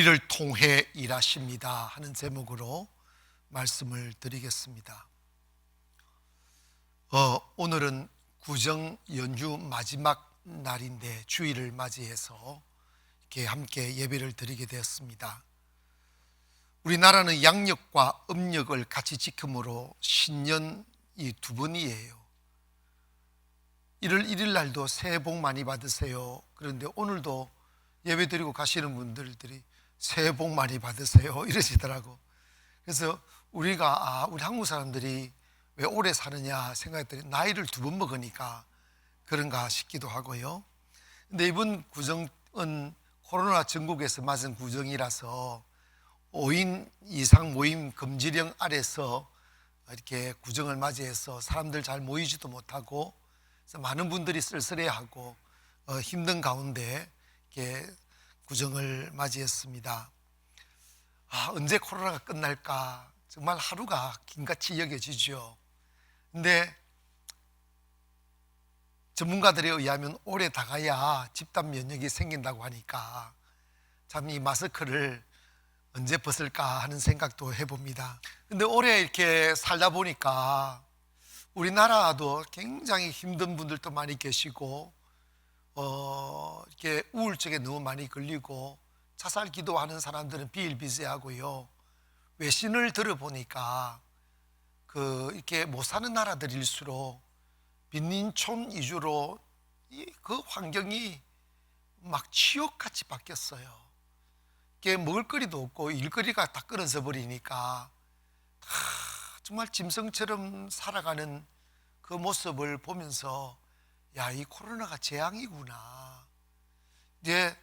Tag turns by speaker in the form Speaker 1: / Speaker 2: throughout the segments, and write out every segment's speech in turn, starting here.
Speaker 1: 우리를 통해 일하십니다 하는 제목으로 말씀을 드리겠습니다. 오늘은 구정 연휴 마지막 날인데 주일을 맞이해서 이렇게 함께 예배를 드리게 되었습니다. 우리나라는 양력과 음력을 같이 지킴으로 신년이 두 번이에요. 1월 1일 날도 새해 복 많이 받으세요. 그런데 오늘도 예배 드리고 가시는 분들이 새해 복 많이 받으세요 이러시더라고. 그래서 우리 한국 사람들이 왜 오래 사느냐 생각했더니 나이를 두 번 먹으니까 그런가 싶기도 하고요. 근데 이번 구정은 코로나 전국에서 맞은 구정이라서 5인 이상 모임 금지령 아래서 이렇게 구정을 맞이해서 사람들 잘 모이지도 못하고 그래서 많은 분들이 쓸쓸해하고 힘든 가운데 이렇게 구정을 맞이했습니다. 언제 코로나가 끝날까 정말 하루가 긴같이 여겨지죠. 근데 전문가들에 의하면 오래 다 가야 집단 면역이 생긴다고 하니까 참 이 마스크를 언제 벗을까 하는 생각도 해봅니다. 근데 오래 이렇게 살다 보니까 우리나라도 굉장히 힘든 분들도 많이 계시고 이렇게 우울증에 너무 많이 걸리고 자살 기도하는 사람들은 비일비재하고요. 외신을 들어보니까 이렇게 못 사는 나라들일수록 빈민촌 위주로 그 환경이 막 지옥같이 바뀌었어요. 이게 먹을거리도 없고 일거리가 다 끊어져 버리니까 정말 짐승처럼 살아가는 그 모습을 보면서 야, 이 코로나가 재앙이구나. 이제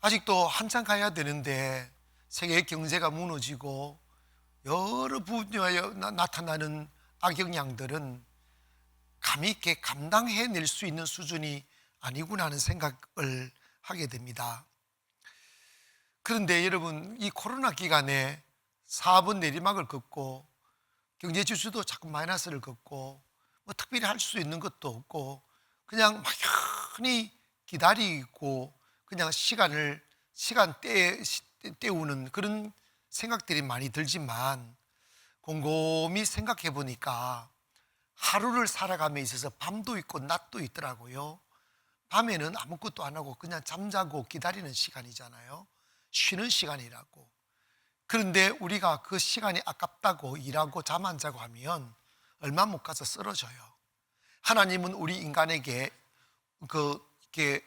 Speaker 1: 아직도 한참 가야 되는데 세계 경제가 무너지고 여러 분야에 나타나는 악영향들은 감히 이렇게 감당해낼 수 있는 수준이 아니구나 하는 생각을 하게 됩니다. 그런데 여러분, 이 코로나 기간에 사업은 내리막을 걷고 경제 지수도 자꾸 마이너스를 걷고 뭐 특별히 할 수 있는 것도 없고 그냥 막연히 기다리고 그냥 시간 때우는 그런 생각들이 많이 들지만 곰곰이 생각해 보니까 하루를 살아감에 있어서 밤도 있고 낮도 있더라고요. 밤에는 아무것도 안 하고 그냥 잠자고 기다리는 시간이잖아요. 쉬는 시간이라고. 그런데 우리가 그 시간이 아깝다고 일하고 잠 안 자고 하면 얼마 못 가서 쓰러져요. 하나님은 우리 인간에게 이렇게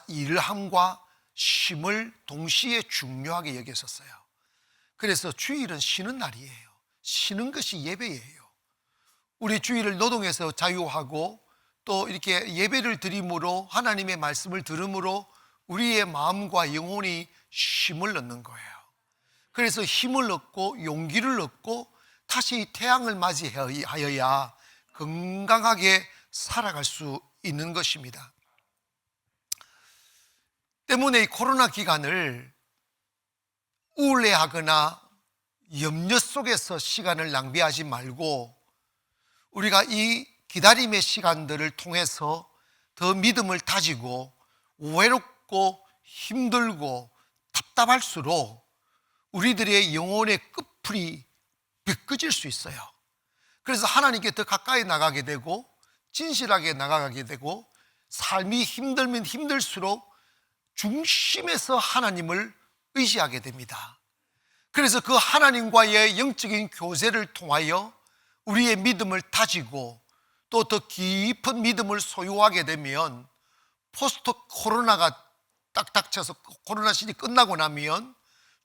Speaker 1: 일함과 쉼을 동시에 중요하게 여기셨어요. 그래서 주일은 쉬는 날이에요. 쉬는 것이 예배예요. 우리 주일을 노동에서 자유하고 또 이렇게 예배를 드림으로 하나님의 말씀을 들음으로 우리의 마음과 영혼이 쉼을 얻는 거예요. 그래서 힘을 얻고 용기를 얻고 다시 태양을 맞이하여야 건강하게 살아갈 수 있는 것입니다. 때문에 이 코로나 기간을 우울해하거나 염려 속에서 시간을 낭비하지 말고 우리가 이 기다림의 시간들을 통해서 더 믿음을 다지고 외롭고 힘들고 답답할수록 우리들의 영혼의 끝풀이 벗겨질 수 있어요. 그래서 하나님께 더 가까이 나가게 되고 진실하게 나가게 되고 삶이 힘들면 힘들수록 중심에서 하나님을 의지하게 됩니다. 그래서 그 하나님과의 영적인 교제를 통하여 우리의 믿음을 다지고 또 더 깊은 믿음을 소유하게 되면 포스트 코로나가 딱 닥쳐서 코로나 시즌이 끝나고 나면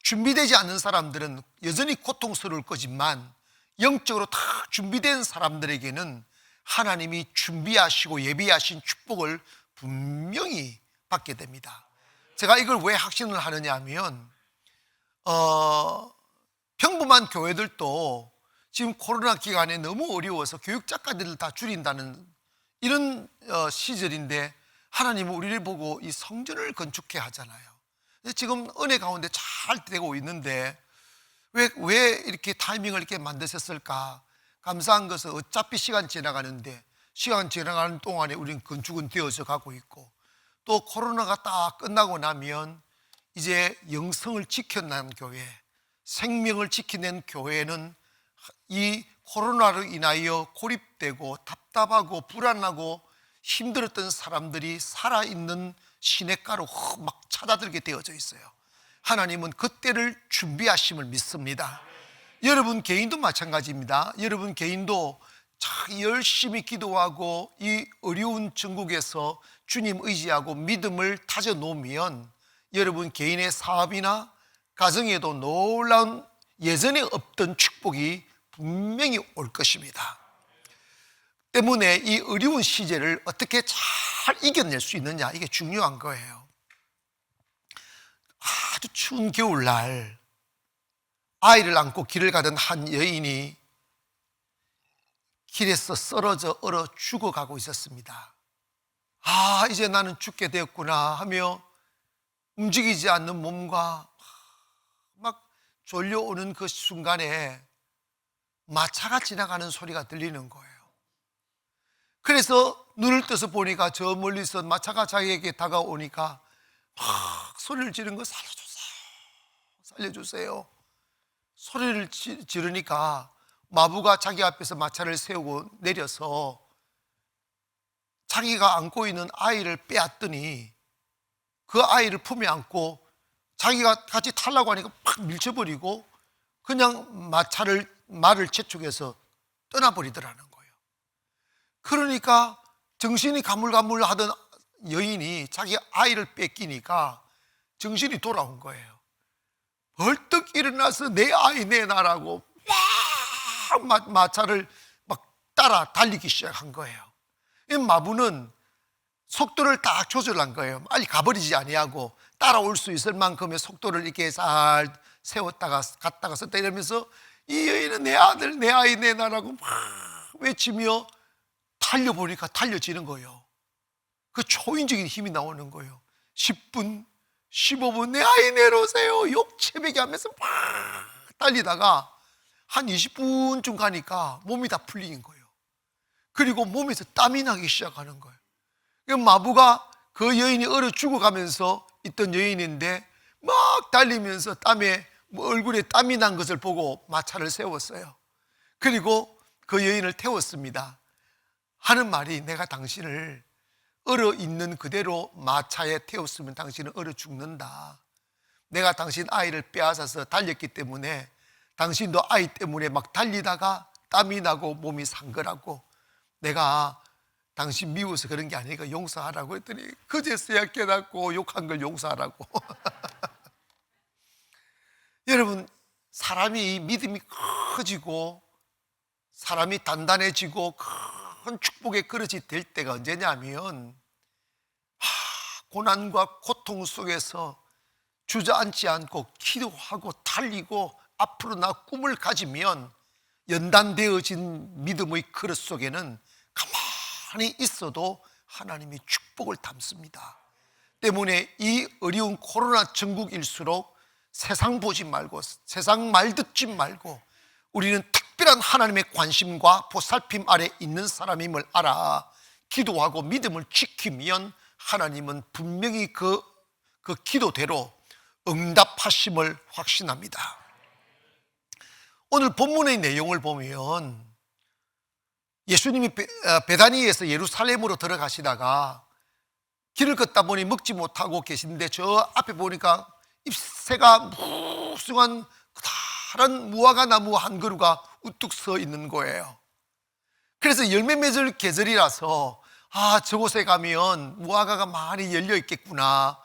Speaker 1: 준비되지 않는 사람들은 여전히 고통스러울 거지만 영적으로 다 준비된 사람들에게는 하나님이 준비하시고 예비하신 축복을 분명히 받게 됩니다. 제가 이걸 왜 확신을 하느냐 하면 평범한 교회들도 지금 코로나 기간에 너무 어려워서 교육 작가들을 다 줄인다는 이런 시절인데 하나님은 우리를 보고 이 성전을 건축해 하잖아요. 지금 은혜 가운데 잘 되고 있는데 왜 이렇게 타이밍을 이렇게 만드셨을까? 감사한 것은 어차피 시간 지나가는데 시간 지나가는 동안에 우리는 건축은 되어져 가고 있고 또 코로나가 딱 끝나고 나면 이제 영성을 지켜낸 교회, 생명을 지켜낸 교회는 이 코로나로 인하여 고립되고 답답하고 불안하고 힘들었던 사람들이 살아있는 시냇가로 막 찾아들게 되어져 있어요. 하나님은 그때를 준비하심을 믿습니다. 여러분 개인도 마찬가지입니다. 여러분 개인도 열심히 기도하고 이 어려운 전국에서 주님 의지하고 믿음을 다져 놓으면 여러분 개인의 사업이나 가정에도 놀라운 예전에 없던 축복이 분명히 올 것입니다. 때문에 이 어려운 시제를 어떻게 잘 이겨낼 수 있느냐, 이게 중요한 거예요. 아주 추운 겨울날 아이를 안고 길을 가던 한 여인이 길에서 쓰러져 얼어 죽어가고 있었습니다. 아, 이제 나는 죽게 되었구나 하며 움직이지 않는 몸과 막 졸려오는 그 순간에 마차가 지나가는 소리가 들리는 거예요. 그래서 눈을 떠서 보니까 저 멀리서 마차가 자기에게 다가오니까 막 소리를 지르는 거, 살려주세요, 살려주세요. 소리를 지르니까 마부가 자기 앞에서 마차를 세우고 내려서 자기가 안고 있는 아이를 빼앗더니 그 아이를 품에 안고 자기가 같이 타려고 하니까 팍 밀쳐버리고 그냥 말을 재촉해서 떠나버리더라는 거예요. 그러니까 정신이 가물가물 하던 여인이 자기 아이를 뺏기니까 정신이 돌아온 거예요. 벌떡 일어나서 내 아이 내놔라고 막 마차를 막 따라 달리기 시작한 거예요. 이 마부는 속도를 딱 조절한 거예요. 빨리 가버리지 아니하고 따라올 수 있을 만큼의 속도를 이렇게 잘 세웠다가 갔다가 썼다 이러면서 이 여인은 내 아들 내 아이 내놔라고 막 외치며 달려보니까 달려지는 거예요. 그 초인적인 힘이 나오는 거예요. 10분 15분 내 아이 내려오세요 욕채배기 하면서 막 달리다가 한 20분쯤 가니까 몸이 다 풀린 거예요. 그리고 몸에서 땀이 나기 시작하는 거예요. 마부가 그 여인이 얼어 죽어가면서 있던 여인인데 막 달리면서 땀에 얼굴에 땀이 난 것을 보고 마차를 세웠어요. 그리고 그 여인을 태웠습니다. 하는 말이, 내가 당신을 얼어 있는 그대로 마차에 태웠으면 당신은 얼어 죽는다. 내가 당신 아이를 빼앗아서 달렸기 때문에 당신도 아이 때문에 막 달리다가 땀이 나고 몸이 산 거라고, 내가 당신 미워서 그런 게 아니니까 용서하라고 했더니 그제서야 깨닫고 욕한 걸 용서하라고. 여러분, 사람이 믿음이 커지고 사람이 단단해지고 큰 축복의 그릇이 될 때가 언제냐면 고난과 고통 속에서 주저앉지 않고 기도하고 달리고 앞으로 나 꿈을 가지면 연단되어진 믿음의 그릇 속에는 가만히 있어도 하나님이 축복을 담습니다. 때문에 이 어려운 코로나 전국일수록 세상 보지 말고 세상 말 듣지 말고 우리는 특별한 하나님의 관심과 보살핌 아래 있는 사람임을 알아 기도하고 믿음을 지키면 하나님은 분명히 그 기도대로 응답하심을 확신합니다. 오늘 본문의 내용을 보면 예수님이 베다니에서 예루살렘으로 들어가시다가 길을 걷다 보니 먹지 못하고 계신데 저 앞에 보니까 잎새가 무성한 커다란 무화과 나무 한 그루가 우뚝 서 있는 거예요. 그래서 열매 맺을 계절이라서 저곳에 가면 무화과가 많이 열려 있겠구나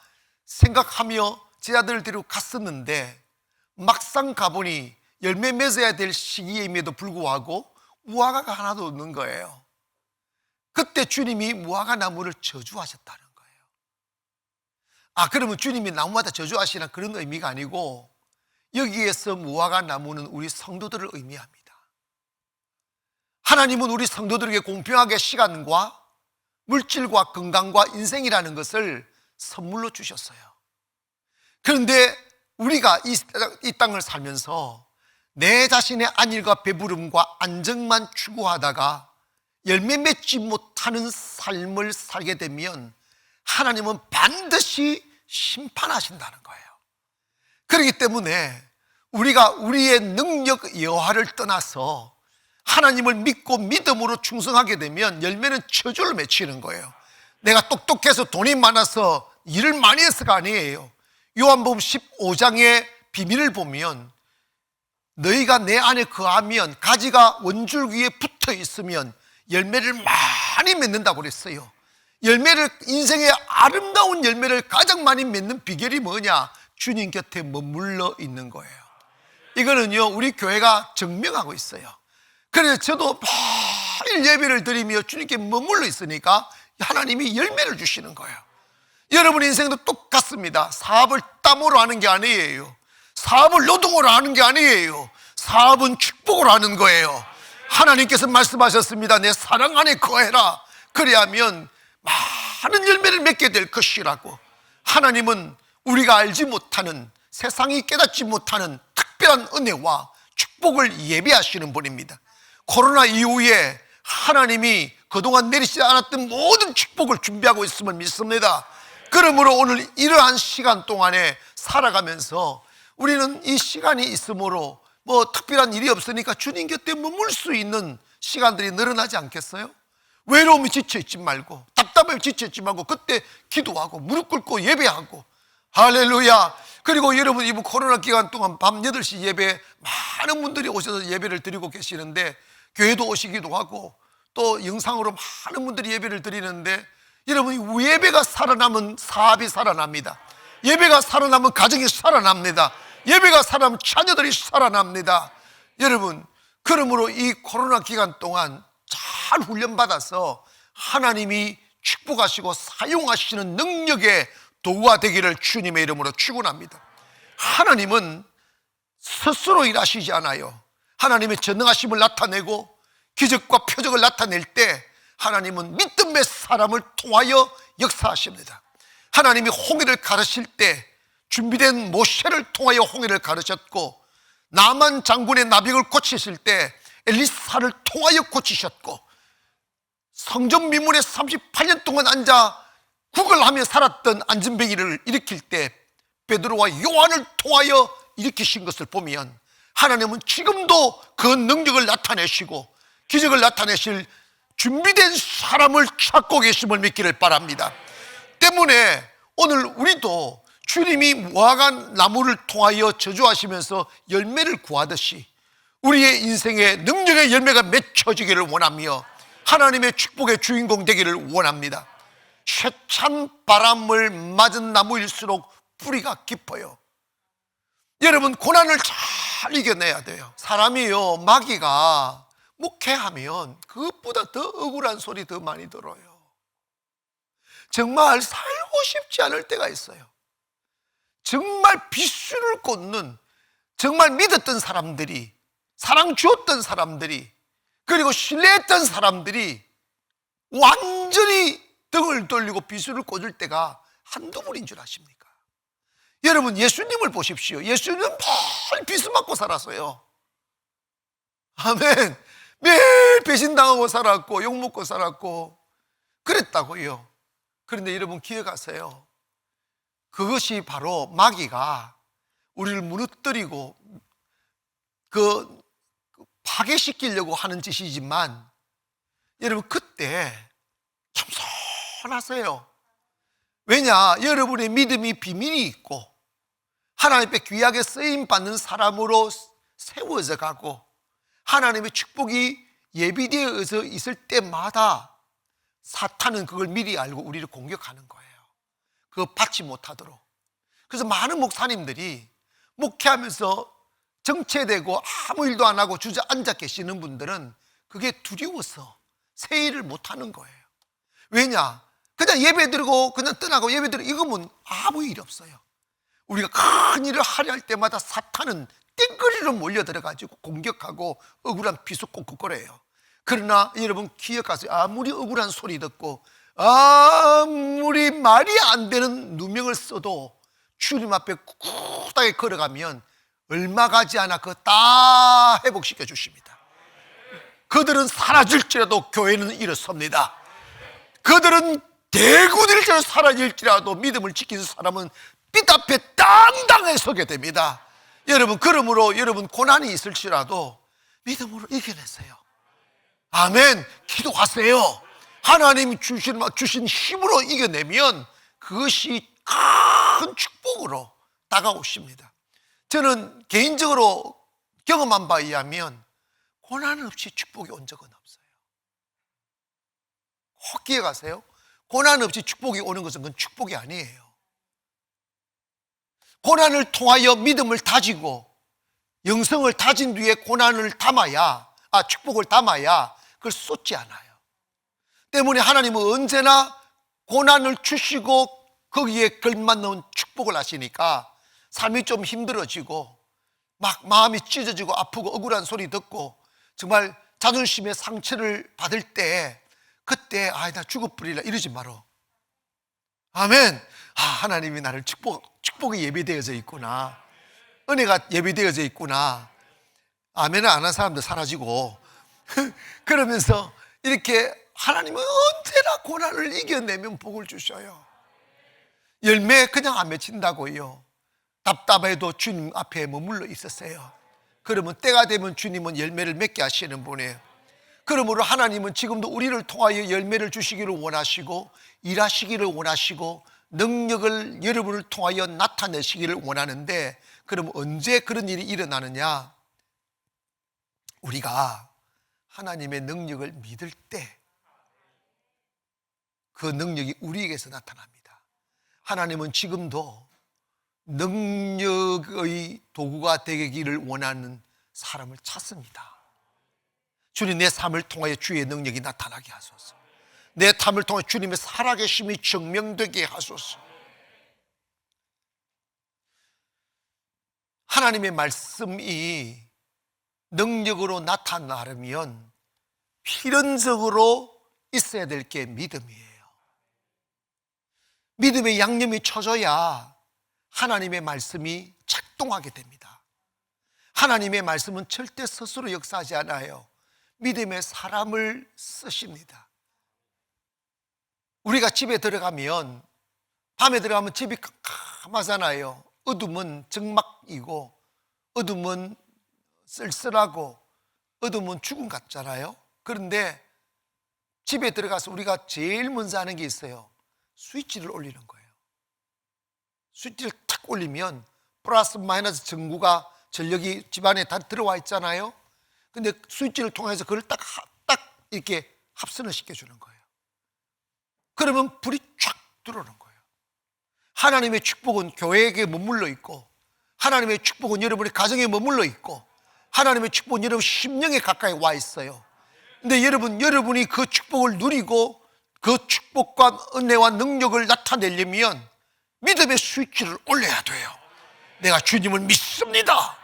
Speaker 1: 생각하며 제 아들을 데리고 갔었는데 막상 가보니 열매 맺어야 될 시기임에도 불구하고 무화과가 하나도 없는 거예요. 그때 주님이 무화과 나무를 저주하셨다는 거예요. 그러면 주님이 나무마다 저주하시는 그런 의미가 아니고 여기에서 무화과 나무는 우리 성도들을 의미합니다. 하나님은 우리 성도들에게 공평하게 시간과 물질과 건강과 인생이라는 것을 선물로 주셨어요. 그런데 우리가 이 땅을 살면서 내 자신의 안일과 배부름과 안정만 추구하다가 열매 맺지 못하는 삶을 살게 되면 하나님은 반드시 심판하신다는 거예요. 그렇기 때문에 우리가 우리의 능력 여하를 떠나서 하나님을 믿고 믿음으로 충성하게 되면 열매는 저절로 맺히는 거예요. 내가 똑똑해서 돈이 많아서 일을 많이 해서가 아니에요. 요한복음 15장의 비밀을 보면 너희가 내 안에 거하면 가지가 원줄기에 붙어 있으면 열매를 많이 맺는다고 그랬어요. 열매를, 인생의 아름다운 열매를 가장 많이 맺는 비결이 뭐냐? 주님 곁에 머물러 있는 거예요. 이거는요, 우리 교회가 증명하고 있어요. 그래서 저도 매일 예배를 드리며 주님께 머물러 있으니까 하나님이 열매를 주시는 거예요. 여러분 인생도 똑같습니다. 사업을 땀으로 하는 게 아니에요. 사업을 노동으로 하는 게 아니에요. 사업은 축복으로 하는 거예요. 하나님께서 말씀하셨습니다. 내 사랑 안에 거해라. 그래야면 많은 열매를 맺게 될 것이라고. 하나님은 우리가 알지 못하는, 세상이 깨닫지 못하는 특별한 은혜와 축복을 예비하시는 분입니다. 코로나 이후에 하나님이 그동안 내리지 않았던 모든 축복을 준비하고 있음을 믿습니다. 그러므로 오늘 이러한 시간 동안에 살아가면서 우리는 이 시간이 있으므로 뭐 특별한 일이 없으니까 주님 곁에 머물 수 있는 시간들이 늘어나지 않겠어요? 외로움이 지쳐있지 말고, 답답함이 지쳐있지 말고, 그때 기도하고 무릎 꿇고 예배하고, 할렐루야. 그리고 여러분 이번 코로나 기간 동안 밤 8시 예배 많은 분들이 오셔서 예배를 드리고 계시는데, 교회도 오시기도 하고 또 영상으로 많은 분들이 예배를 드리는데, 여러분 예배가 살아나면 사업이 살아납니다. 예배가 살아나면 가정이 살아납니다. 예배가 살아나면 자녀들이 살아납니다. 여러분, 그러므로 이 코로나 기간 동안 잘 훈련받아서 하나님이 축복하시고 사용하시는 능력의 도구가 되기를 주님의 이름으로 축원합니다. 하나님은 스스로 일하시지 않아요. 하나님의 전능하심을 나타내고 기적과 표적을 나타낼 때 하나님은 믿음의 사람을 통하여 역사하십니다. 하나님이 홍해를 가르칠 때 준비된 모세를 통하여 홍해를 가르쳤고, 나만 장군의 나병을 고치실 때 엘리사를 통하여 고치셨고, 성전 미문에 38년 동안 앉아 구걸하며 살았던 안진뱅이를 일으킬 때 베드로와 요한을 통하여 일으키신 것을 보면 하나님은 지금도 그 능력을 나타내시고 기적을 나타내실 준비된 사람을 찾고 계심을 믿기를 바랍니다. 때문에 오늘 우리도 주님이 무화과 나무를 통하여 저주하시면서 열매를 구하듯이 우리의 인생에 능력의 열매가 맺혀지기를 원하며 하나님의 축복의 주인공 되기를 원합니다. 쇠찬 바람을 맞은 나무일수록 뿌리가 깊어요. 여러분, 고난을 잘 이겨내야 돼요. 사람이요, 마귀가 목회하면 그것보다 더 억울한 소리 더 많이 들어요. 정말 살고 싶지 않을 때가 있어요. 정말 비수를 꽂는, 정말 믿었던 사람들이, 사랑 주었던 사람들이, 그리고 신뢰했던 사람들이 완전히 등을 돌리고 비수를 꽂을 때가 한두 번인 줄 아십니까? 여러분, 예수님을 보십시오. 예수님은 늘 비수 맞고 살았어요. 아멘. 매일 배신당하고 살았고 욕먹고 살았고 그랬다고요. 그런데 여러분 기억하세요. 그것이 바로 마귀가 우리를 무너뜨리고 파괴시키려고 하는 짓이지만, 여러분 그때 겸손하세요. 왜냐? 여러분의 믿음이 비밀이 있고 하나님 앞에 귀하게 쓰임받는 사람으로 세워져 가고 하나님의 축복이 예비되어 있을 때마다 사탄은 그걸 미리 알고 우리를 공격하는 거예요. 그거 받지 못하도록. 그래서 많은 목사님들이 목회하면서 정체되고 아무 일도 안 하고 주저앉아 계시는 분들은 그게 두려워서 세일을 못하는 거예요. 왜냐? 그냥 예배 드리고 그냥 떠나고 예배 드리고 이거면 아무 일이 없어요. 우리가 큰 일을 하려 할 때마다 사탄은 땡거리로 몰려들어가지고 공격하고 억울한 비속고 그거래요. 그러나 여러분 기억하세요. 아무리 억울한 소리 듣고 아무리 말이 안 되는 누명을 써도 주님 앞에 꿋꿋하게 걸어가면 얼마 가지 않아 그거 다 회복시켜 주십니다. 그들은 사라질지라도 교회는 일어섭니다. 그들은 대군일지라도 사라질지라도 믿음을 지키는 사람은 빛 앞에 당당하게 서게 됩니다. 여러분, 그러므로 여러분 고난이 있을지라도 믿음으로 이겨내세요. 아멘. 기도하세요. 하나님이 주신 힘으로 이겨내면 그것이 큰 축복으로 다가오십니다. 저는 개인적으로 경험한 바에 의하면 고난 없이 축복이 온 적은 없어요. 꼭 기억하세요. 고난 없이 축복이 오는 것은 그건 축복이 아니에요. 고난을 통하여 믿음을 다지고 영성을 다진 뒤에 고난을 담아야, 축복을 담아야 그걸 쏟지 않아요. 때문에 하나님은 언제나 고난을 주시고 거기에 걸맞는 축복을 하시니까 삶이 좀 힘들어지고 막 마음이 찢어지고 아프고 억울한 소리 듣고 정말 자존심의 상처를 받을 때 그때 나 죽어버리라 이러지 마라. 아멘. 하나님이 나를 축복이 예비되어져 있구나, 은혜가 예비되어져 있구나. 아멘을 안 한 사람들 사라지고 그러면서 이렇게 하나님은 언제나 고난을 이겨내면 복을 주셔요. 열매 그냥 안 맺힌다고요. 답답해도 주님 앞에 머물러 있었어요. 그러면 때가 되면 주님은 열매를 맺게 하시는 분이에요. 그러므로 하나님은 지금도 우리를 통하여 열매를 주시기를 원하시고 일하시기를 원하시고 능력을 여러분을 통하여 나타내시기를 원하는데, 그럼 언제 그런 일이 일어나느냐? 우리가 하나님의 능력을 믿을 때 그 능력이 우리에게서 나타납니다. 하나님은 지금도 능력의 도구가 되기를 원하는 사람을 찾습니다. 주님, 내 삶을 통하여 주의 능력이 나타나게 하소서. 내 삶을 통해 주님의 살아계심이 증명되게 하소서. 하나님의 말씀이 능력으로 나타나려면 필연적으로 있어야 될 게 믿음이에요. 믿음의 양념이 쳐져야 하나님의 말씀이 작동하게 됩니다. 하나님의 말씀은 절대 스스로 역사하지 않아요. 믿음의 사람을 쓰십니다. 우리가 집에 들어가면, 밤에 들어가면 집이 깜깜하잖아요. 어둠은 적막이고 어둠은 쓸쓸하고 어둠은 죽음 같잖아요. 그런데 집에 들어가서 우리가 제일 먼저 하는 게 있어요. 스위치를 올리는 거예요. 스위치를 탁 올리면 플러스 마이너스 전구가 전력이 집안에 다 들어와 있잖아요. 근데 스위치를 통해서 그걸 딱 이렇게 합선을 시켜주는 거예요. 그러면 불이 쫙 들어오는 거예요. 하나님의 축복은 교회에게 머물러 있고, 하나님의 축복은 여러분의 가정에 머물러 있고, 하나님의 축복은 여러분 심령에 가까이 와 있어요. 근데 여러분이 그 축복을 누리고 그 축복과 은혜와 능력을 나타내려면 믿음의 스위치를 올려야 돼요. 내가 주님을 믿습니다.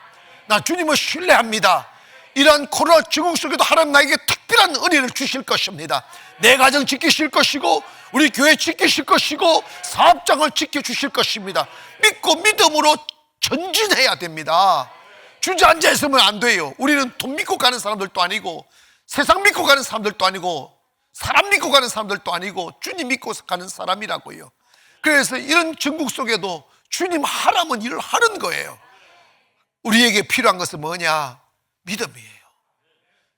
Speaker 1: 나 주님을 신뢰합니다. 이러한 코로나 증후 속에도 하나님 나에게 특별한 은혜를 주실 것입니다. 내 가정 지키실 것이고 우리 교회 지키실 것이고 사업장을 지켜주실 것입니다. 믿고 믿음으로 전진해야 됩니다. 주저앉아 있으면 안 돼요. 우리는 돈 믿고 가는 사람들도 아니고 세상 믿고 가는 사람들도 아니고 사람 믿고 가는 사람들도 아니고 주님 믿고 가는 사람이라고요. 그래서 이런 전국 속에도 주님 하라면 일을 하는 거예요. 우리에게 필요한 것은 뭐냐? 믿음이에요.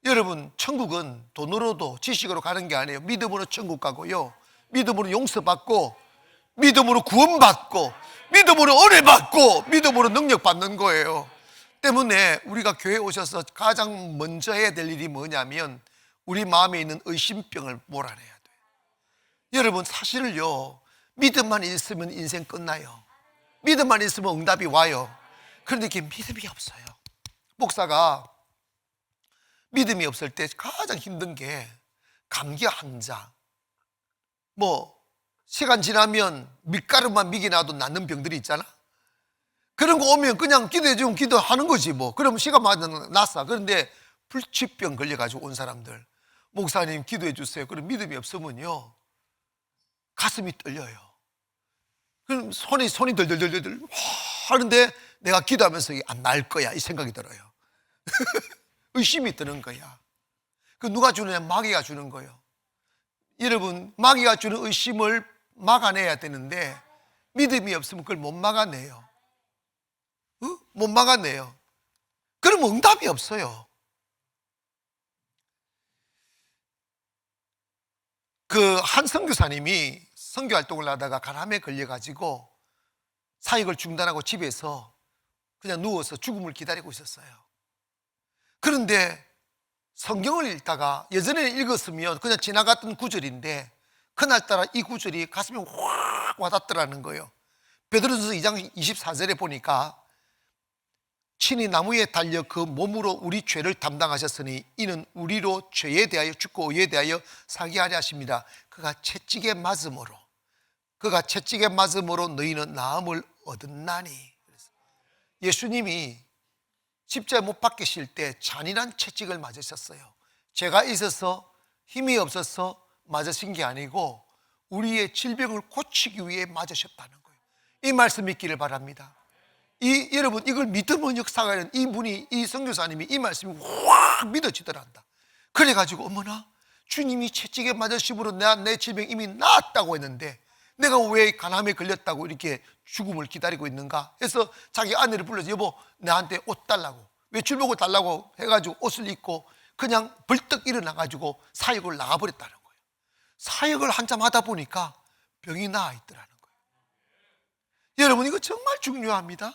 Speaker 1: 여러분, 천국은 돈으로도 지식으로 가는 게 아니에요. 믿음으로 천국 가고요, 믿음으로 용서받고, 믿음으로 구원받고, 믿음으로 은혜 받고, 믿음으로 능력 받는 거예요. 때문에 우리가 교회에 오셔서 가장 먼저 해야 될 일이 뭐냐면 우리 마음에 있는 의심병을 몰아내야 돼요. 여러분, 사실을요, 믿음만 있으면 인생 끝나요. 믿음만 있으면 응답이 와요. 그런데 이게 믿음이 없어요. 목사가 믿음이 없을 때 가장 힘든 게 감기 환자, 시간 지나면 밀가루만 미기 놔도 낫는 병들이 있잖아. 그런 거 오면 그냥 기도해 주면 기도하는 거지 그러면 시간마다 낫어. 그런데 불치병 걸려가지고 온 사람들, 목사님 기도해 주세요. 그럼 믿음이 없으면요 가슴이 떨려요. 그럼 손이 덜덜덜덜 하는데 내가 기도하면서 안 나을 거야 이 생각이 들어요. 의심이 드는 거야. 그 누가 주느냐? 마귀가 주는 거예요. 여러분, 마귀가 주는 의심을 막아내야 되는데 믿음이 없으면 그걸 못 막아내요. 못 막아내요. 그럼 응답이 없어요. 그 한 선교사님이 선교 활동을 하다가 간암에 걸려가지고 사역을 중단하고 집에서 그냥 누워서 죽음을 기다리고 있었어요. 그런데 성경을 읽다가 예전에는 읽었으면 그냥 지나갔던 구절인데 그날따라 이 구절이 가슴에 확 와닿더라는 거예요. 베드로전서 2장 24절에 보니까 친히 나무에 달려 그 몸으로 우리 죄를 담당하셨으니 이는 우리로 죄에 대하여 죽고 의에 대하여 살게 하려 하십니다. 그가 채찍에 맞음으로 너희는 나음을 얻었나니. 예수님이 십자가에 못 박히실 때 잔인한 채찍을 맞으셨어요. 죄가 있어서 힘이 없어서 맞으신 게 아니고 우리의 질병을 고치기 위해 맞으셨다는 거예요. 이 말씀 믿기를 바랍니다. 여러분 이걸 믿음의 역사가 있는 이분이, 이 선교사님이 이 말씀이 확 믿어지더란다. 그래가지고 어머나, 주님이 채찍에 맞으심으로 내 질병 이미 나았다고 했는데 내가 왜 간암에 걸렸다고 이렇게 죽음을 기다리고 있는가 해서 자기 아내를 불러서 여보 나한테 옷 달라고, 외출복을 달라고 해가지고 옷을 입고 그냥 벌떡 일어나가지고 사역을 나가버렸다는 거예요. 사역을 한참 하다 보니까 병이 나아 있더라는 거예요. 여러분 이거 정말 중요합니다.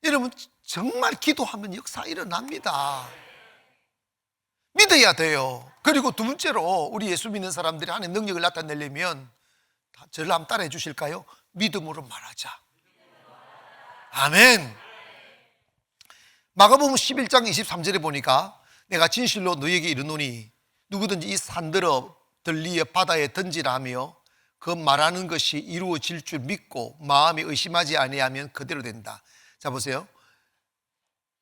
Speaker 1: 여러분 정말 기도하면 역사 일어납니다. 믿어야 돼요. 그리고 두 번째로 우리 예수 믿는 사람들이 하나님의 능력을 나타내려면 저를 한번 따라해 주실까요? 믿음으로 말하자. 아멘. 마가복음 11장 23절에 보니까 내가 진실로 너희에게 이르노니 누구든지 이 산들어 들리어 바다에 던지라며 그 말하는 것이 이루어질 줄 믿고 마음에 의심하지 아니하면 그대로 된다. 자 보세요.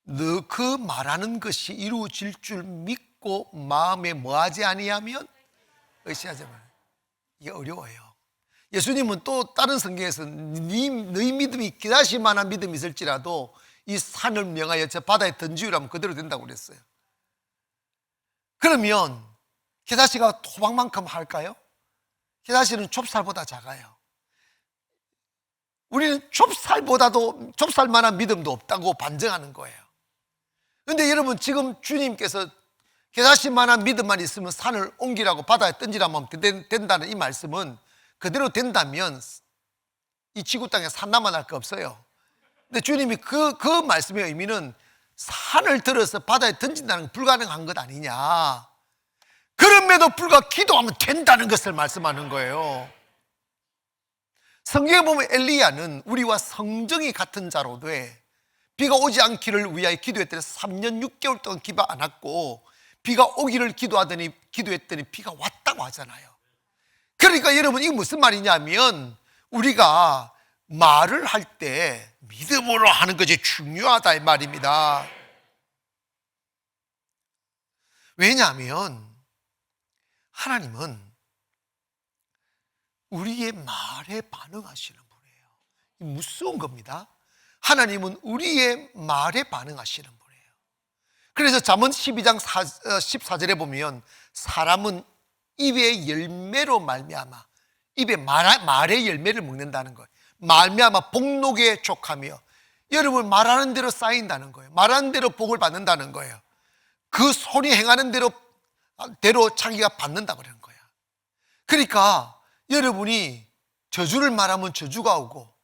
Speaker 1: 너 그 말하는 것이 이루어질 줄 믿고 마음에 뭐하지 아니하면 의심하지 말아요. 이게 어려워요. 예수님은 또 다른 성경에서 너희 믿음이 기다실 만한 믿음이 있을지라도 이 산을 명하여 저 바다에 던지우라면 그대로 된다고 그랬어요. 그러면 기다시가 토박만큼 할까요? 기다시는 좁쌀보다 작아요. 우리는 좁쌀만한 믿음도 없다고 반증하는 거예요. 그런데 여러분 지금 주님께서 기다실만한 믿음만 있으면 산을 옮기라고 바다에 던지라면 된다는 이 말씀은 그대로 된다면 이 지구 땅에 산나만 할 거 없어요. 근데 주님이 그 말씀의 의미는 산을 들어서 바다에 던진다는 건 불가능한 것 아니냐, 그럼에도 불구하고 기도하면 된다는 것을 말씀하는 거예요. 성경에 보면 엘리야는 우리와 성정이 같은 자로 돼 비가 오지 않기를 위하여 기도했더니 3년 6개월 동안 기도 안 왔고 비가 오기를 기도했더니 비가 왔다고 하잖아요. 그러니까 여러분 이게 무슨 말이냐면 우리가 말을 할 때 믿음으로 하는 것이 중요하다 이 말입니다. 왜냐하면 하나님은 우리의 말에 반응하시는 분이에요. 무서운 겁니다. 하나님은 우리의 말에 반응하시는 분이에요. 그래서 잠언 12장 14절에 보면 사람은 입의 열매로 말미암아, 입에 말의 열매를 먹는다는 거예요. 말미암아 복록에 족하며, 여러분 말하는 대로 쌓인다는 거예요. 말하는 대로 복을 받는다는 거예요. 그 손이 행하는 대로 자기가 받는다고 그러는 거예요. 그러니까 여러분이 저주를 말하면 저주가 오고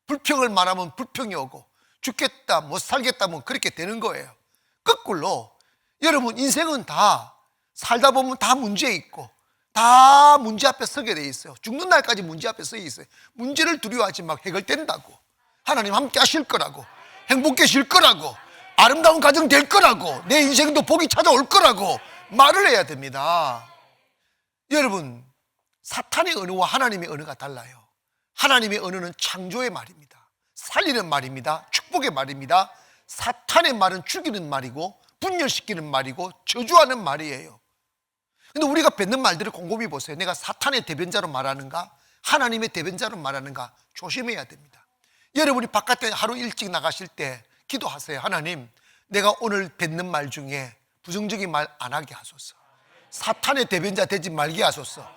Speaker 1: 불평을 말하면 불평이 오고 죽겠다 못 살겠다 면 그렇게 되는 거예요. 거꾸로 여러분 인생은 다 살다 보면 다 문제 있고 다 문제 앞에 서게 돼 있어요. 죽는 날까지 문제 앞에 서 있어요. 문제를 두려워하지 마. 해결된다고. 하나님 함께 하실 거라고, 행복해질 거라고, 아름다운 가정 될 거라고, 내 인생도 복이 찾아올 거라고 말을 해야 됩니다. 여러분 사탄의 언어와 하나님의 언어가 달라요. 하나님의 언어는 창조의 말입니다. 살리는 말입니다. 축복의 말입니다. 사탄의 말은 죽이는 말이고 분열시키는 말이고 저주하는 말이에요. 근데 우리가 뱉는 말들을 곰곰이 보세요. 내가 사탄의 대변자로 말하는가 하나님의 대변자로 말하는가 조심해야 됩니다. 여러분이 바깥에 하루 일찍 나가실 때 기도하세요. 하나님 내가 오늘 뱉는 말 중에 부정적인 말 안 하게 하소서, 사탄의 대변자 되지 말게 하소서,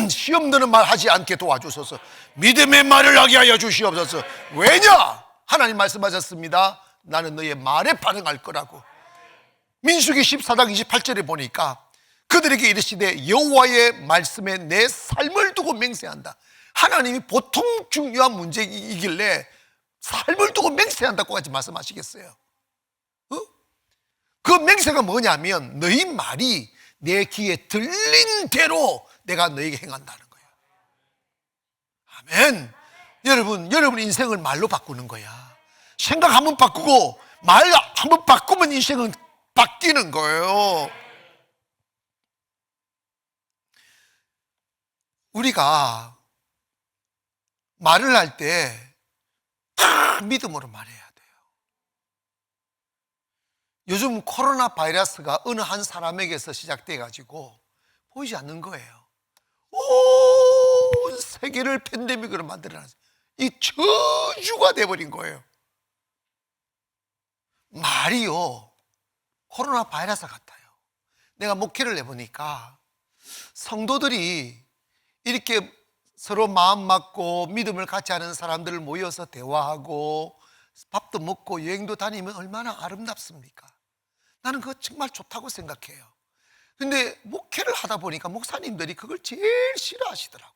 Speaker 1: 시험 드는 말 하지 않게 도와주소서. 믿음의 말을 하게 하여 주시옵소서. 왜냐? 하나님 말씀하셨습니다. 나는 너의 말에 반응할 거라고. 민수기 14장 28절에 보니까 그들에게 이르시되 여호와의 말씀에 내 삶을 두고 맹세한다. 하나님이 보통 중요한 문제이길래 삶을 두고 맹세한다고 같이 말씀하시겠어요? 그 맹세가 뭐냐면 너희 말이 내 귀에 들린 대로 내가 너에게 행한다는 거예요. 아멘. 여러분 인생을 말로 바꾸는 거야. 생각 한번 바꾸고 말 한번 바꾸면 인생은 바뀌는 거예요. 우리가 말을 할 때 다 믿음으로 말해야 돼요. 요즘 코로나 바이러스가 어느 한 사람에게서 시작돼 가지고 보이지 않는 거예요. 온 세계를 팬데믹으로 만들어놨어요. 이 저주가 돼버린 거예요. 말이요, 코로나 바이러스 같아요. 내가 목회를 해보니까 성도들이 이렇게 서로 마음 맞고 믿음을 같이 하는 사람들을 모여서 대화하고 밥도 먹고 여행도 다니면 얼마나 아름답습니까? 나는 그거 정말 좋다고 생각해요. 근데 목회를 하다 보니까 목사님들이 그걸 제일 싫어하시더라고요.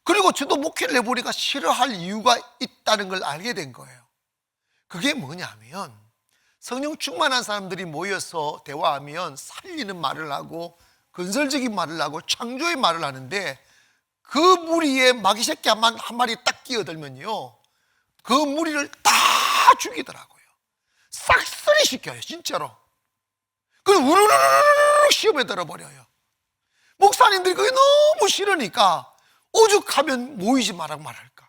Speaker 1: 그리고 저도 목회를 해보니까 싫어할 이유가 있다는 걸 알게 된 거예요. 그게 뭐냐면 성령 충만한 사람들이 모여서 대화하면 살리는 말을 하고 건설적인 말을 하고 창조의 말을 하는데 그 무리에 마귀 새끼 한 마리 딱 끼어들면요 그 무리를 다 죽이더라고요. 싹쓸이 시켜요, 진짜로. 그럼 우르르르 시험에 들어버려요. 목사님들이 그게 너무 싫으니까 오죽하면 모이지 말라고 말할까.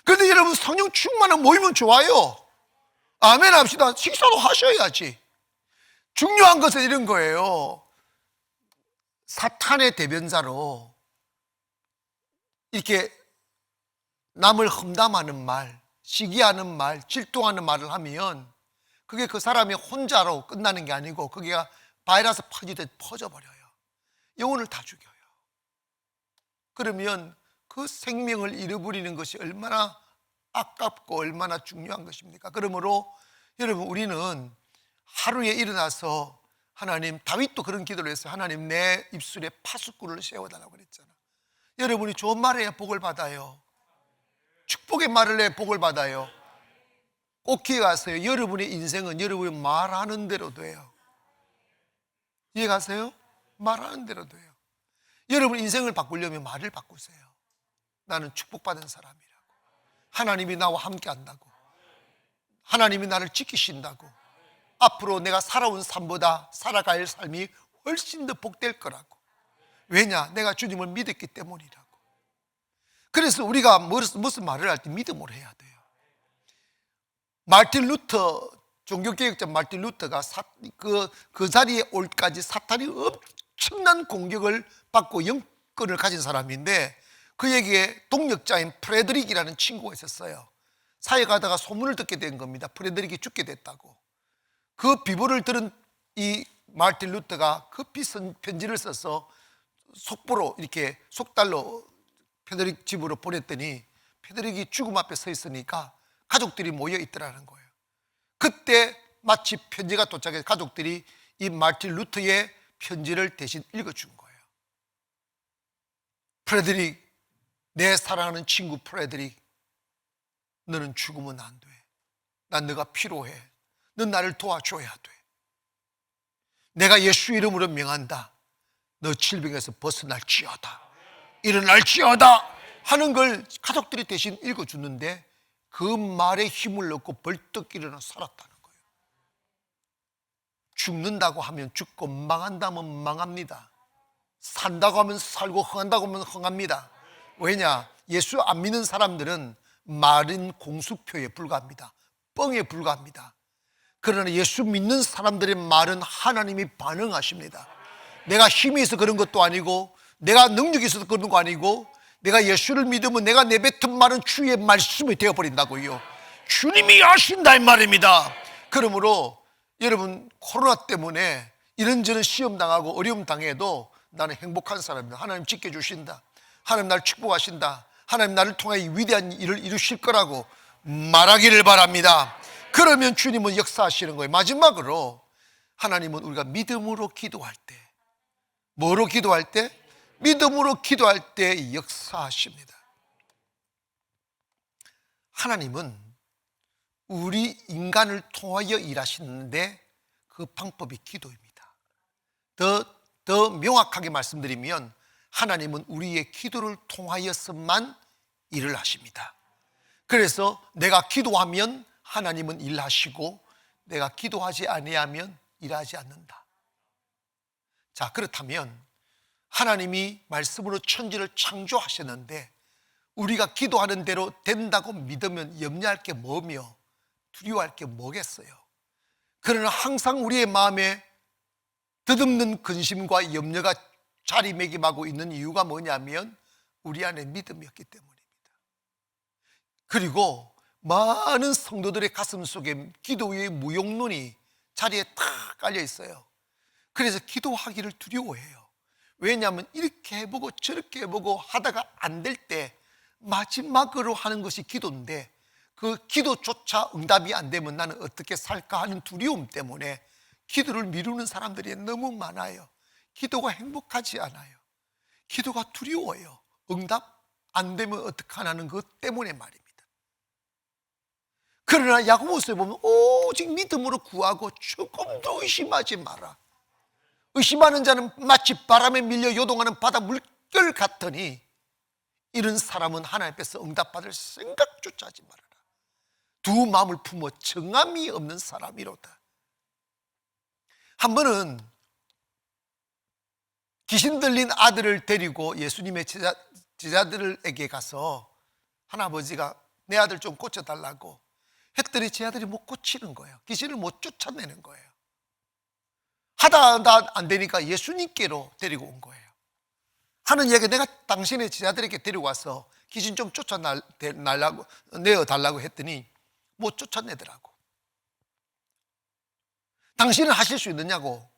Speaker 1: 그런데 여러분 성령 충만한 모이면 좋아요. 아멘 합시다. 식사도 하셔야지. 중요한 것은 이런 거예요. 사탄의 대변자로 이렇게 남을 험담하는 말, 시기하는 말, 질투하는 말을 하면 그게 그 사람이 혼자로 끝나는 게 아니고 그게 바이러스 퍼지듯 퍼져버려요. 영혼을 다 죽여요. 그러면 그 생명을 잃어버리는 것이 얼마나 아깝고 얼마나 중요한 것입니까? 그러므로 여러분 우리는 하루에 일어나서 하나님, 다윗도 그런 기도를 했어요. 하나님 내 입술에 파수꾼을 세워달라고 그랬잖아. 여러분이 좋은 말을 해야 복을 받아요. 축복의 말을 해야 복을 받아요. 꼭 기억하세요. 여러분의 인생은 여러분이 말하는 대로 돼요. 이해가세요? 말하는 대로 돼요. 여러분 인생을 바꾸려면 말을 바꾸세요. 나는 축복받은 사람이라고. 하나님이 나와 함께 한다고. 하나님이 나를 지키신다고. 앞으로 내가 살아온 삶보다 살아갈 삶이 훨씬 더 복될 거라고. 왜냐? 내가 주님을 믿었기 때문이라고. 그래서 우리가 무슨 말을 할 때 믿음으로 해야 돼요. 마틴 루터, 종교개혁자 마틴 루터가 그 자리에 올까지 사탄이 엄청난 공격을 받고 영권을 가진 사람인데 그에게 동력자인 프레드릭이라는 친구가 있었어요. 사회 가다가 소문을 듣게 된 겁니다. 프레드릭이 죽게 됐다고. 그 비보를 들은 이 마틴 루터가 급히 쓴 편지를 써서 속보로 이렇게 속달로 페드릭 집으로 보냈더니 페드릭이 죽음 앞에 서 있으니까 가족들이 모여 있더라는 거예요. 그때 마치 편지가 도착해서 가족들이 이 마틴 루터의 편지를 대신 읽어준 거예요. 프레드릭, 내 사랑하는 친구 프레드릭, 너는 죽으면 안 돼. 난 너가 필요해. 넌 나를 도와줘야 돼. 내가 예수 이름으로 명한다. 너 질병에서 벗어날지어다. 일어날지어다 하는 걸 가족들이 대신 읽어주는데 그 말에 힘을 얻고 벌떡 일어나 살았다는 거예요. 죽는다고 하면 죽고 망한다면 망합니다. 산다고 하면 살고 흥한다고 하면 흥합니다. 왜냐? 예수 안 믿는 사람들은 말은 공수표에 불과합니다. 뻥에 불과합니다. 그러나 예수 믿는 사람들의 말은 하나님이 반응하십니다. 내가 힘이 있어서 그런 것도 아니고 내가 능력이 있어서 그런 거 아니고 내가 예수를 믿으면 내가 내뱉은 말은 주의 말씀이 되어버린다고요. 주님이 하신다 이 말입니다. 그러므로 여러분 코로나 때문에 이런저런 시험 당하고 어려움 당해도 나는 행복한 사람이다. 하나님 지켜주신다. 하나님 나를 축복하신다. 하나님 나를 통해 위대한 일을 이루실 거라고 말하기를 바랍니다. 그러면 주님은 역사하시는 거예요. 마지막으로 하나님은 우리가 믿음으로 기도할 때, 뭐로 기도할 때? 믿음으로 기도할 때 역사하십니다. 하나님은 우리 인간을 통하여 일하시는데 그 방법이 기도입니다. 더 명확하게 말씀드리면 하나님은 우리의 기도를 통하여서만 일을 하십니다. 그래서 내가 기도하면 하나님은 일하시고 내가 기도하지 아니하면 일하지 않는다. 자, 그렇다면 하나님이 말씀으로 천지를 창조하셨는데 우리가 기도하는 대로 된다고 믿으면 염려할 게 뭐며 두려워할 게 뭐겠어요? 그러나 항상 우리의 마음에 덧없는 근심과 염려가 자리매김하고 있는 이유가 뭐냐면 우리 안에 믿음이었기 때문입니다. 그리고 많은 성도들의 가슴 속에 기도의 무용론이 자리에 탁 깔려 있어요. 그래서 기도하기를 두려워해요. 왜냐하면 이렇게 해보고 저렇게 해보고 하다가 안 될 때 마지막으로 하는 것이 기도인데 그 기도조차 응답이 안 되면 나는 어떻게 살까 하는 두려움 때문에 기도를 미루는 사람들이 너무 많아요. 기도가 행복하지 않아요. 기도가 두려워요. 응답 안 되면 어떡하냐는 것 때문에 말입니다. 그러나 야고보서에 보면 오직 믿음으로 구하고 조금도 의심하지 마라. 의심하는 자는 마치 바람에 밀려 요동하는 바다 물결 같으니 이런 사람은 하나님 앞에서 응답받을 생각조차 하지 말아라. 두 마음을 품어 정함이 없는 사람이로다. 한 번은 귀신 들린 아들을 데리고 예수님의 제자들에게 가서 할아버지가 내 아들 좀 고쳐달라고 했더니 제 아들이 못 고치는 거예요. 귀신을 못 쫓아내는 거예요. 하다 안 되니까 예수님께로 데리고 온 거예요. 하는 이야기, 내가 당신의 제자들에게 데리고 와서 귀신 좀 내어달라고 했더니 못 쫓아내더라고. 당신은 하실 수 있느냐고.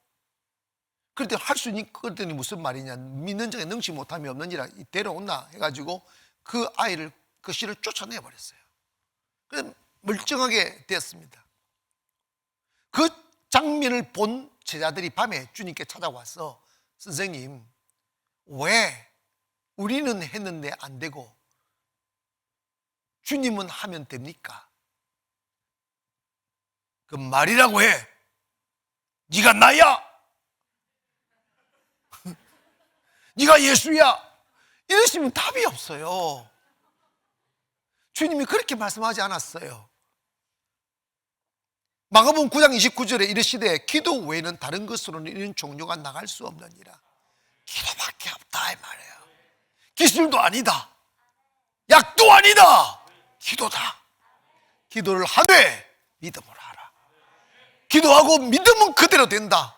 Speaker 1: 그랬더니 할 수 있니? 그랬더니 무슨 말이냐, 믿는 자에 능치 못함이 없느니라 데려온나 해가지고 그 아이를, 그 씨를 쫓아내버렸어요. 그래서 멀쩡하게 되었습니다. 그 장면을 본 제자들이 밤에 주님께 찾아와서 선생님, 왜 우리는 했는데 안 되고 주님은 하면 됩니까? 그 말이라고 해. 네가 나야. 네가 예수야. 이러시면 답이 없어요. 주님이 그렇게 말씀하지 않았어요. 마가복음 9장 29절에 이르시되 기도 외에는 다른 것으로는 이런 종교가 나갈 수 없느니라. 기도밖에 없다 이 말이에요. 기술도 아니다. 약도 아니다. 기도다. 기도를 하되 믿음으로 하라. 기도하고 믿음은 그대로 된다.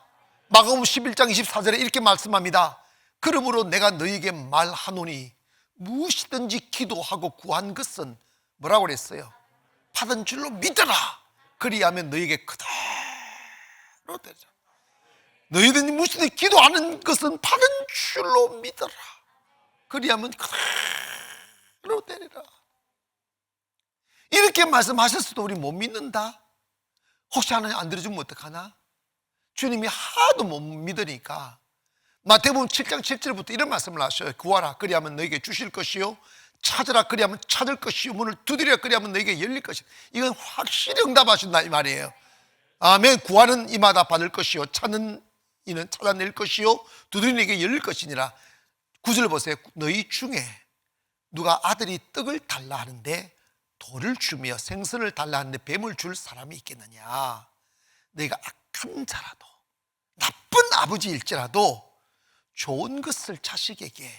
Speaker 1: 마가복음 11장 24절에 이렇게 말씀합니다. 그러므로 내가 너희에게 말하노니 무엇이든지 기도하고 구한 것은 뭐라고 그랬어요? 받은 줄로 믿어라. 그리하면 너희에게 그대로 되죠. 너희들이 무엇이든지 기도하는 것은 받은 줄로 믿어라. 그리하면 그대로 되리라. 이렇게 말씀하셨어도 우리 못 믿는다. 혹시 하나님 안 들어주면 어떡하나? 주님이 하도 못 믿으니까 마태복음 7장 7절부터 이런 말씀을 하셔요. 구하라 그리하면 너에게 주실 것이요, 찾으라 그리하면 찾을 것이요, 문을 두드리라 그리하면 너에게 열릴 것이요. 이건 확실히 응답하신다 이 말이에요. 아멘. 구하는 이마다 받을 것이요, 찾는 이는 찾아낼 것이요, 두드리는 이에게 열릴 것이니라. 9절 보세요. 너희 중에 누가 아들이 떡을 달라 하는데 돌을 주며 생선을 달라 하는데 뱀을 줄 사람이 있겠느냐. 너희가 악한 자라도 나쁜 아버지일지라도 좋은 것을 자식에게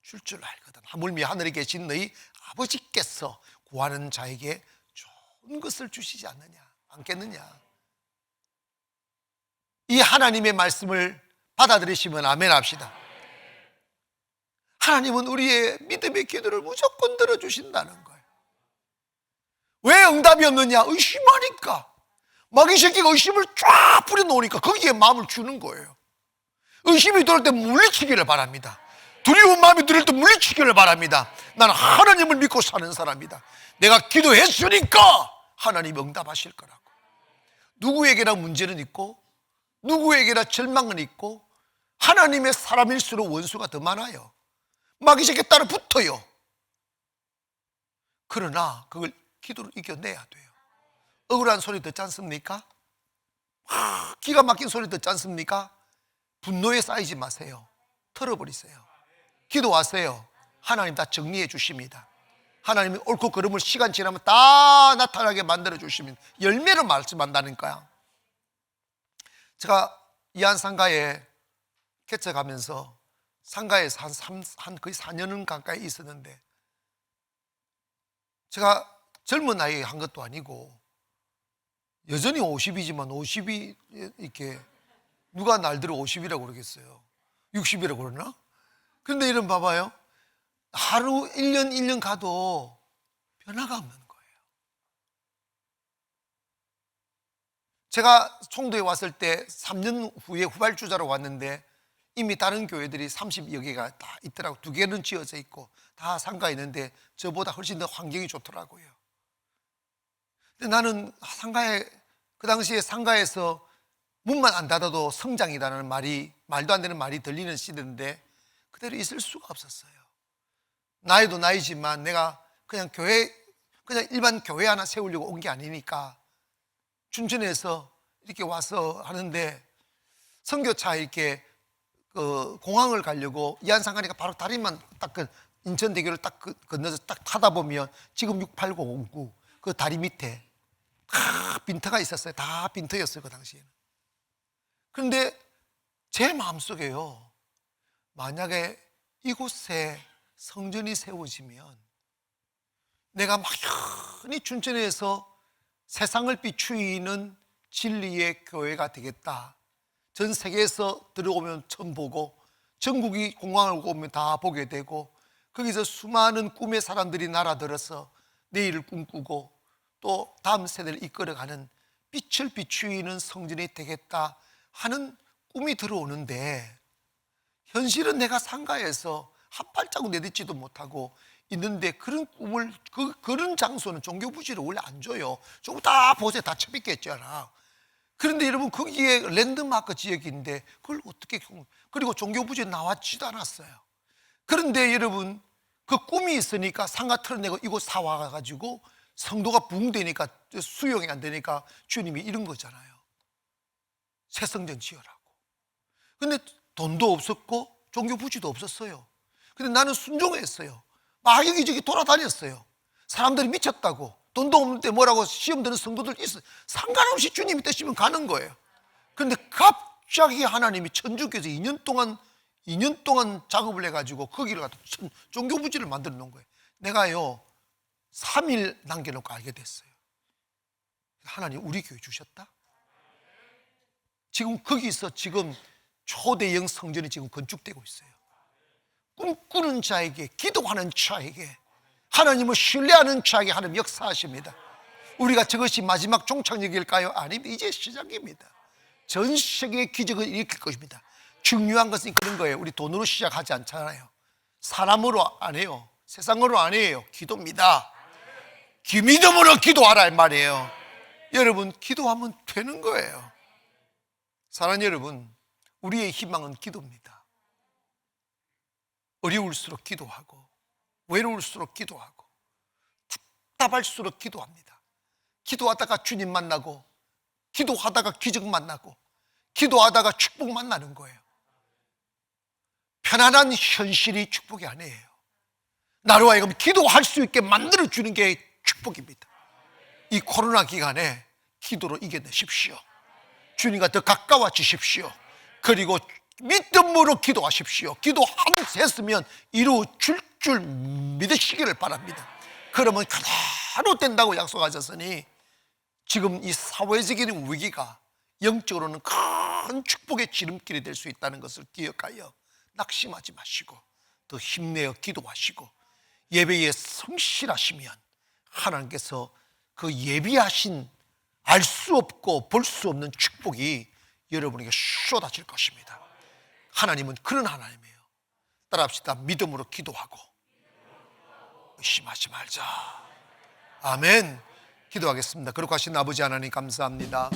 Speaker 1: 줄 줄 알거든. 하물며 하늘에 계신 너희 아버지께서 구하는 자에게 좋은 것을 주시지 않겠느냐. 이 하나님의 말씀을 받아들이시면 아멘 합시다. 하나님은 우리의 믿음의 기도를 무조건 들어주신다는 거예요. 왜 응답이 없느냐? 의심하니까. 마귀 새끼가 의심을 쫙 뿌려놓으니까 거기에 마음을 주는 거예요. 의심이 들을 때 물리치기를 바랍니다. 두려운 마음이 들을 때 물리치기를 바랍니다. 나는 하나님을 믿고 사는 사람이다. 내가 기도했으니까 하나님이 응답하실 거라고. 누구에게나 문제는 있고 누구에게나 절망은 있고 하나님의 사람일수록 원수가 더 많아요. 마귀에게 따라 붙어요. 그러나 그걸 기도로 이겨내야 돼요. 억울한 소리 듣지 않습니까? 기가 막힌 소리 듣지 않습니까? 분노에 쌓이지 마세요. 털어버리세요. 기도하세요. 하나님 다 정리해 주십니다. 하나님이 옳고 그름을 시간 지나면 다 나타나게 만들어 주십니다. 열매를 말씀한다니까요. 제가 이안상가에 개척하면서 상가에서 한 거의 4년 가까이 있었는데, 제가 젊은 나이에 한 것도 아니고 여전히 50이지만 50이 이렇게 누가 날들어 50이라고 그러겠어요? 60이라고 그러나? 그런데 이런 봐봐요. 하루 1년 가도 변화가 없는 거예요. 제가 송도에 왔을 때 3년 후에 후발주자로 왔는데 이미 다른 교회들이 30여 개가 다 있더라고. 2개는 지어져 있고 다 상가에 있는데 저보다 훨씬 더 환경이 좋더라고요. 근데 나는 상가에, 그 당시에 상가에서 문만 안 닫아도 성장이라는 말이, 말도 안 되는 말이 들리는 시대인데 그대로 있을 수가 없었어요. 나이도 나이지만 내가 그냥 일반 교회 하나 세우려고 온 게 아니니까 춘천에서 이렇게 와서 하는데, 선교차 이렇게 공항을 가려고 이안상가니까 바로 다리만 딱 인천대교를 딱 건너서 딱 타다 보면 지금 68009 그 다리 밑에 다 빈터가 있었어요. 다 빈터였어요, 그 당시에는. 그런데 제 마음속에요, 만약에 이곳에 성전이 세워지면 내가 막연히 춘천에서 세상을 비추이는 진리의 교회가 되겠다. 전 세계에서 들어오면 처음 보고 전국이 공항을 오면 다 보게 되고 거기서 수많은 꿈의 사람들이 날아들어서 내일을 꿈꾸고 또 다음 세대를 이끌어가는 빛을 비추이는 성전이 되겠다 하는 꿈이 들어오는데, 현실은 내가 상가에서 한 발자국 내딛지도 못하고 있는데, 그런 꿈을, 그런 장소는 종교부지를 원래 안 줘요. 조금 다 보세요. 다 쳐있겠잖아. 그런데 여러분, 거기에 랜드마크 지역인데 그걸 어떻게, 그리고 종교부지에 나왔지도 않았어요. 그런데 여러분, 그 꿈이 있으니까 상가 털어내고 이곳 사와가지고 성도가 붕되니까, 수용이 안 되니까 주님이 이런 거잖아요. 새 성전 지으라고. 근데 돈도 없었고 종교부지도 없었어요. 근데 나는 순종했어요. 막 여기저기 돌아다녔어요. 사람들이 미쳤다고, 돈도 없는데 뭐라고 시험 드는 성도들 있어요. 상관없이 주님이 뜻이면 가는 거예요. 그런데 갑자기 하나님이 천주교에서 2년 동안 작업을 해가지고 거기를 갖다 종교부지를 만들어 놓은 거예요. 내가요 3일 남겨놓고 알게 됐어요. 하나님 우리 교회 주셨다. 지금 거기서 지금 초대형 성전이 지금 건축되고 있어요. 꿈꾸는 자에게, 기도하는 자에게, 하나님을 신뢰하는 자에게 하나님 역사하십니다. 우리가 저것이 마지막 종착역일까요? 아닙니다. 이제 시작입니다. 전 세계의 기적을 일으킬 것입니다. 중요한 것은 그런 거예요. 우리 돈으로 시작하지 않잖아요. 사람으로 안 해요. 세상으로 안 해요. 기도입니다. 믿음으로 기도하라 이 말이에요. 여러분, 기도하면 되는 거예요. 사랑하는 여러분, 우리의 희망은 기도입니다. 어려울수록 기도하고, 외로울수록 기도하고, 답답할수록 기도합니다. 기도하다가 주님 만나고, 기도하다가 기적 만나고, 기도하다가 축복 만나는 거예요. 편안한 현실이 축복이 아니에요. 나로 하여금 기도할 수 있게 만들어주는 게 축복입니다. 이 코로나 기간에 기도로 이겨내십시오. 주님과 더 가까워지십시오. 그리고 믿음으로 기도하십시오. 기도했으면 이루어질 줄 믿으시기를 바랍니다. 그러면 그대로 된다고 약속하셨으니 지금 이 사회적인 위기가 영적으로는 큰 축복의 지름길이 될 수 있다는 것을 기억하여 낙심하지 마시고 더 힘내어 기도하시고 예배에 성실하시면 하나님께서 그 예비하신 알 수 없고 볼 수 없는 축복이 여러분에게 쏟아질 것입니다. 하나님은 그런 하나님이에요. 따라합시다. 믿음으로 기도하고 의심하지 말자. 아멘. 기도하겠습니다. 거룩하신 아버지 하나님 감사합니다.